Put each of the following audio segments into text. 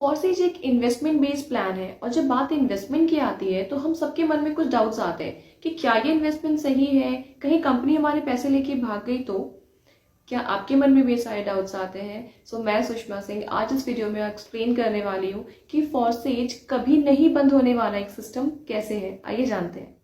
फॉरसेज एक investment based plan है और जब बात इन्वेस्टमेंट की आती है तो हम सबके मन में कुछ डाउट्स आते हैं कि क्या ये इन्वेस्टमेंट सही है, कहीं कंपनी हमारे पैसे लेके भाग गई तो। क्या आपके मन में भी सारे डाउट्स आते हैं? मैं सुषमा सिंह आज इस वीडियो में एक्सप्लेन करने वाली हूँ कि फॉरसेज कभी नहीं बंद होने वाला एक सिस्टम कैसे है। आइए जानते हैं।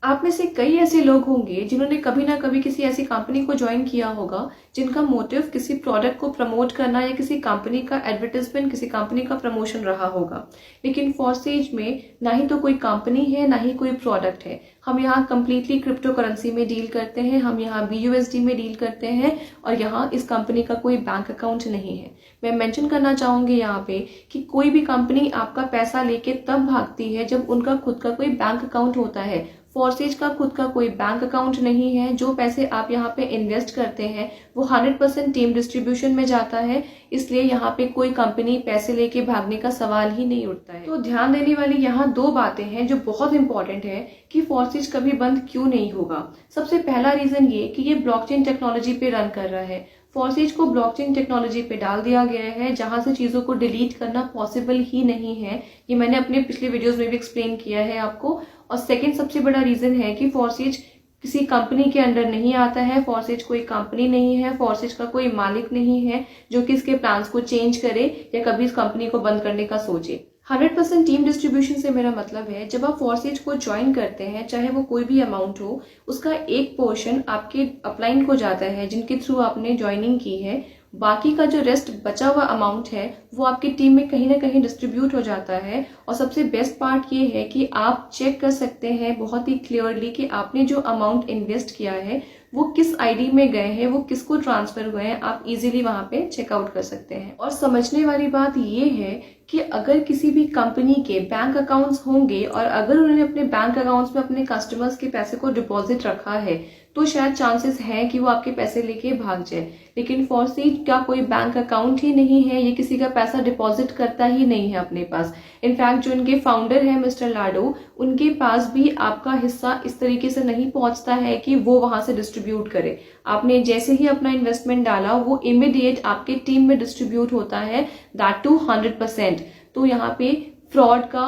आप में से कई ऐसे लोग होंगे जिन्होंने कभी ना कभी किसी ऐसी कंपनी को ज्वाइन किया होगा जिनका मोटिव किसी प्रोडक्ट को प्रमोट करना या किसी कंपनी का एडवर्टाइजमेंट, किसी कंपनी का प्रमोशन रहा होगा। लेकिन फॉरसेज में ना ही तो कोई कंपनी है ना ही कोई प्रोडक्ट है। हम यहाँ कंप्लीटली क्रिप्टो करेंसी में डील करते हैं, हम यहाँ BUSD में डील करते हैं और यहाँ इस कंपनी का कोई बैंक अकाउंट नहीं है। मैं मेंशन करना चाहूंगी यहाँ पे कि कोई भी कंपनी आपका पैसा लेके तब भागती है जब उनका खुद का कोई बैंक अकाउंट होता है। फॉरसेज का खुद का कोई बैंक अकाउंट नहीं है। जो पैसे आप यहाँ पे इन्वेस्ट करते हैं वो 100% टीम डिस्ट्रीब्यूशन में जाता है, इसलिए यहाँ पे कोई कंपनी पैसे लेके भागने का सवाल ही नहीं उठता है। तो ध्यान देने वाली यहाँ दो बातें हैं जो बहुत इंपॉर्टेंट है कि फॉरसेज कभी बंद क्यों नहीं होगा। सबसे पहला रीजन ये कि ये ब्लॉकचेन टेक्नोलॉजी पे रन कर रहा है। फॉरसेज को ब्लॉकचेन टेक्नोलॉजी पे डाल दिया गया है जहां से चीजों को डिलीट करना पॉसिबल ही नहीं है। ये मैंने अपने पिछले वीडियोस में भी एक्सप्लेन किया है आपको। और सेकंड सबसे बड़ा रीजन है कि फॉरसेज किसी कंपनी के अंडर नहीं आता है। फॉरसेज कोई कंपनी नहीं है, फॉरसेज का कोई मालिक नहीं है जो कि इसके प्लान्स को चेंज करे या कभी इस कंपनी को बंद करने का सोचे। 100% टीम डिस्ट्रीब्यूशन से मेरा मतलब है जब आप फॉरसेज को ज्वाइन करते हैं, चाहे वो कोई भी अमाउंट हो, उसका एक पोर्शन आपके अपलाइन को जाता है जिनके थ्रू आपने ज्वाइनिंग की है। बाकी का जो रेस्ट बचा हुआ अमाउंट है वो आपकी टीम में कहीं ना कहीं डिस्ट्रीब्यूट हो जाता है। और सबसे बेस्ट पार्ट ये है कि आप चेक कर सकते हैं बहुत ही क्लियरली कि आपने जो अमाउंट इन्वेस्ट किया है वो किस आईडी में गए हैं, वो किसको ट्रांसफर हुए हैं। आप इजीली वहां पे चेकआउट कर सकते हैं। और समझने वाली बात ये है कि अगर किसी भी कंपनी के बैंक अकाउंट्स होंगे और अगर उन्होंने अपने बैंक अकाउंट्स में अपने कस्टमर्स के पैसे को डिपॉजिट रखा है तो शायद चांसेस है कि वो आपके पैसे लेके भाग जाए। लेकिन फॉरसेज का कोई बैंक अकाउंट ही नहीं है, ये किसी का पैसा डिपॉजिट करता ही नहीं है अपने पास। इनफैक्ट जो उनके फाउंडर है मिस्टर लाडो, उनके पास भी आपका हिस्सा इस तरीके से नहीं पहुंचता है कि वो वहां से डिस्ट्रीब्यूट करे। आपने जैसे ही अपना इन्वेस्टमेंट डाला वो इमीडिएट आपके टीम में डिस्ट्रीब्यूट होता है, दैट टू 100%। तो यहाँ पे फ्रॉड का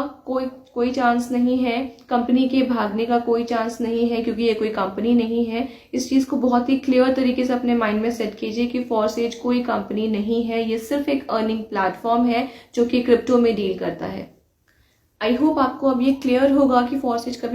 कोई चांस नहीं है, कंपनी के भागने का कोई चांस नहीं है क्योंकि ये कोई कंपनी नहीं है। इस चीज को बहुत ही क्लियर तरीके से अपने माइंड में सेट कीजिए कि फॉरसेज कोई कंपनी नहीं है, ये सिर्फ एक अर्निंग प्लेटफॉर्म है जो कि क्रिप्टो में डील करता है। आई होप आपको अब ये क्लियर होगा कि फॉरसेज कभी